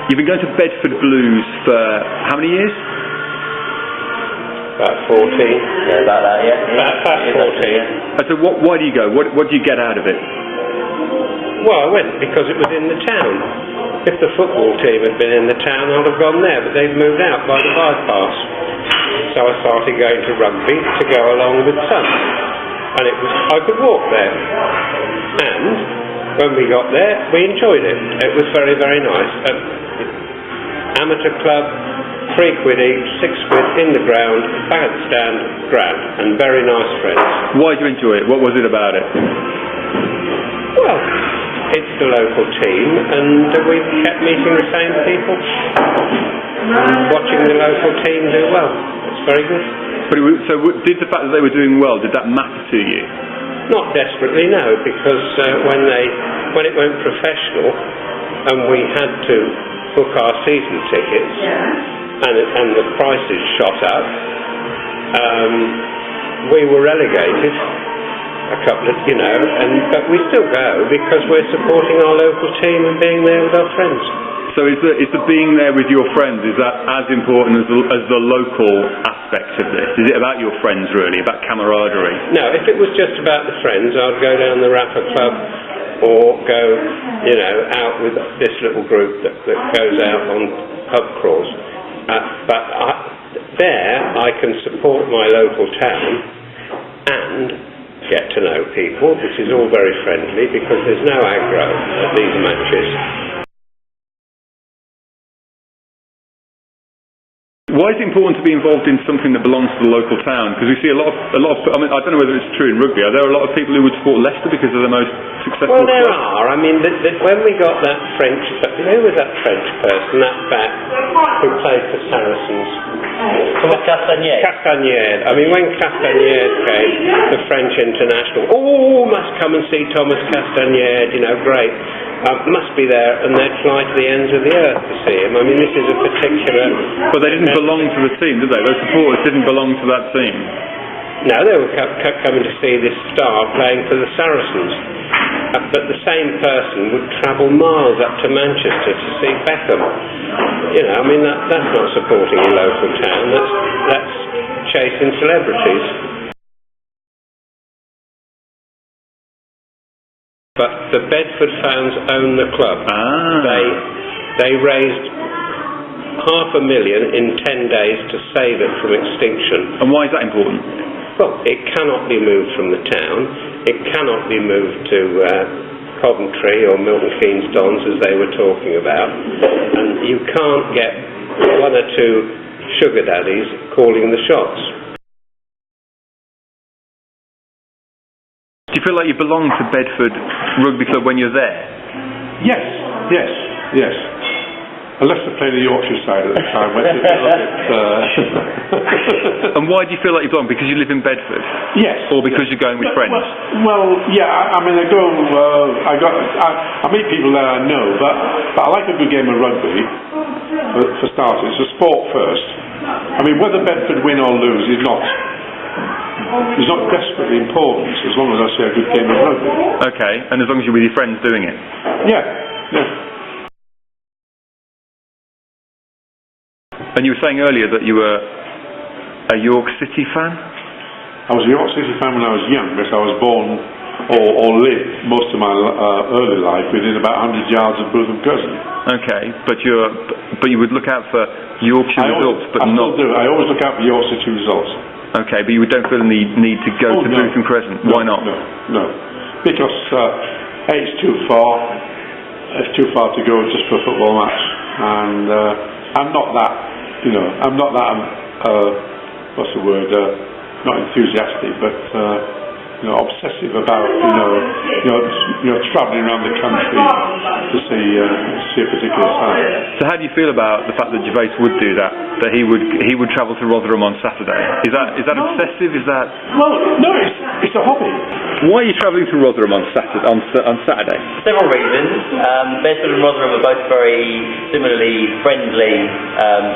You've been going to Bedford Blues for how many years? About 14. Yeah, about that, yeah. About 14. So why do you go? What do you get out of it? Well, I went because it was in the town. If the football team had been in the town, I'd have gone there, but they've moved out by the bypass. So I started going to rugby to go along with Son. And I could walk there. And when we got there, we enjoyed it. It was very, very nice. Amateur club, £3 each, £6 in the ground, bandstand, grand, and very nice friends. Why did you enjoy it? What was it about it? Well, it's the local team, and we kept meeting the same people and watching the local team do well. It's very good. But did the fact that they were doing well, did that matter to you? Not desperately, no, because when it went professional and we had to book our season tickets and the prices shot up, we were relegated. A couple of, but we still go because we're supporting our local team and being there with our friends. So is the being there with your friends, is that as important as the local aspect of this? Is it about your friends really, about camaraderie? No, if it was just about the friends, I'd go down the Rapper Club or go, out with this little group that goes out on pub crawls. But I can support my local town and get to know people, which is all very friendly because there's no aggro at these matches. Why is it important to be involved in something that belongs to the local town? Because we see a lot of. I mean, I don't know whether it's true in rugby. Are there a lot of people who would support Leicester because they're the most successful? Well, there are. I mean, when we got that French, who was that French person? That back who played for Saracens. Castagnier. I mean, when Castagnier came, the French international. Oh, must come and see Thomas Castagnier. Great. Must be there, and they'd fly to the ends of the earth to see him. I mean, this is a particular... But they didn't belong to the team, did they? Those supporters didn't belong to that team. No, they were coming to see this star playing for the Saracens. But the same person would travel miles up to Manchester to see Beckham. I mean, that's not supporting your local town. That's chasing celebrities. But the Bedford fans own the club. They raised £500,000 in 10 days to save it from extinction. And why is that important? Well, it cannot be moved from the town. It cannot be moved to Coventry or Milton Keynes Dons, as they were talking about. And you can't get one or two sugar daddies calling the shots. Do you feel like you belong to Bedford Rugby Club when you're there? Yes. Unless they played the Yorkshire side at the time. And why do you feel like you belong? Because you live in Bedford? Yes. Or because you're going with friends? Well, yeah. I mean, I go. I meet people that I know, but I like a good game of rugby. For starters, it's a sport first. I mean, whether Bedford win or lose is not desperately important, as long as I see a good game of rugby. Okay, and as long as you're with your friends doing it? Yeah. And you were saying earlier that you were a York City fan? I was a York City fan when I was young, because I was born or lived most of my early life within about 100 yards of Bootham Crescent. Okay, but you would look out for Yorkshire results, but not... I still do. I always look out for York City results. Okay, but you don't feel the need to go to Bootham Crescent? Why not? No. Because it's too far. It's too far to go just for a football match, and I'm not that. What's the word? Not enthusiastic, but obsessive about travelling around the country to see a particular site. So how do you feel about the fact that Gervais would do that? That he would travel to Rotherham on Saturday? Is that obsessive? Is that? Well, no, it's a hobby. Why are you travelling to Rotherham on Saturday? Several reasons. Bedford and Rotherham are both very similarly friendly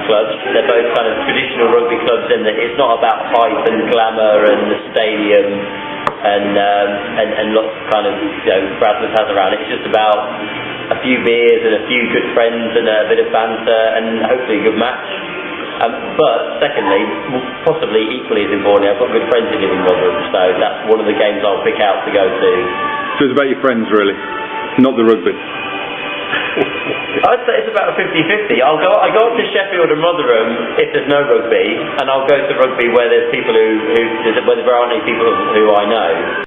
clubs. They're both kind of traditional rugby clubs in that it's not about hype and glamour and the stadium and lots of kind of razzmatazz around. It's just about a a few beers and a few good friends and a bit of banter and hopefully a good match. But secondly, possibly equally as important, I've got good friends who live in Rotherham, so that's one of the games I'll pick out to go to. So it's about your friends really, not the rugby. I'd say it's about a 50-50. I go up to Sheffield and Rotherham if there's no rugby, and I'll go to rugby where there's people where there aren't any people who I know.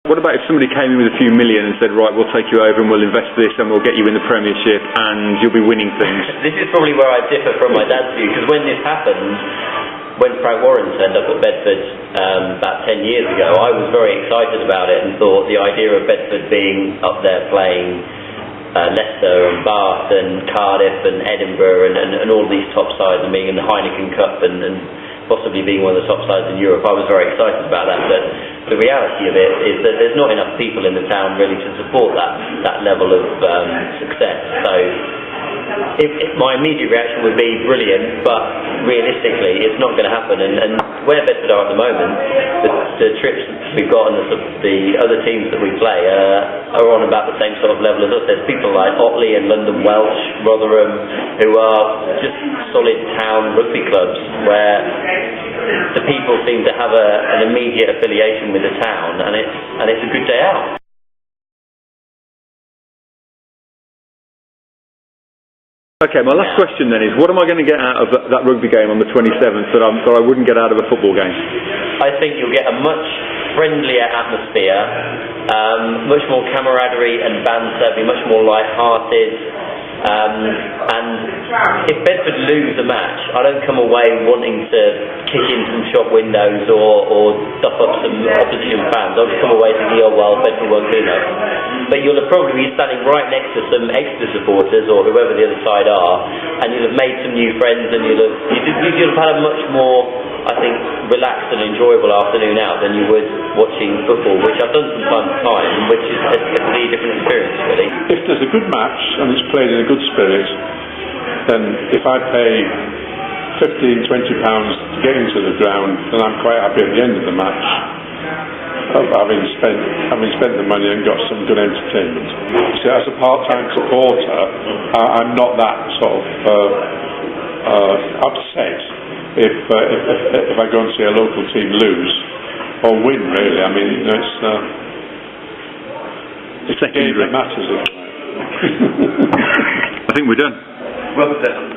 What about if somebody came in with a few million and said, right, we'll take you over and we'll invest this and we'll get you in the Premiership and you'll be winning things? This is probably where I differ from my dad's view, because when this happened, when Frank Warren turned up at Bedford about 10 years ago, I was very excited about it and thought the idea of Bedford being up there playing Leicester and Bath and Cardiff and Edinburgh and all these top sides and being in the Heineken Cup and possibly being one of the top sides in Europe, I was very excited about that. But the reality of it is that there's not enough people in the town really to support that level of success. So my immediate reaction would be brilliant, but realistically it's not going to happen. And where Bedford are at the moment, the trips we've got and the other teams that we play are on about the same sort of level as us. There's people like Otley and London Welsh, Rotherham, who are just solid town rugby clubs where the people seem to have an immediate affiliation with the town, and it's a good day out. Okay, my last question then is, what am I going to get out of that rugby game on the 27th that I wouldn't get out of a football game? I think you'll get a much friendlier atmosphere, much more camaraderie and banter, be much more light-hearted. And if Bedford lose a match, I don't come away wanting to kick in some shop windows or stuff up some opposition fans. I'll just come away thinking, oh well, Bedford won't do enough. But you'll have probably be standing right next to some extra supporters or whoever the other side are, and you'll have made some new friends, and you'll have had a much more, I think, relaxed and enjoyable afternoon out than you would watching football, which I've done from time to time, which is a completely different experience, really. If there's a good match and it's played in a good spirit, then if I pay £15-20 to get into the ground, then I'm quite happy at the end of the match of having spent the money and got some good entertainment. See, as a part-time supporter, I'm not that sort of upset if I go and see a local team lose or win. Really, I mean, it's a game that matters. I think we're done. Well done.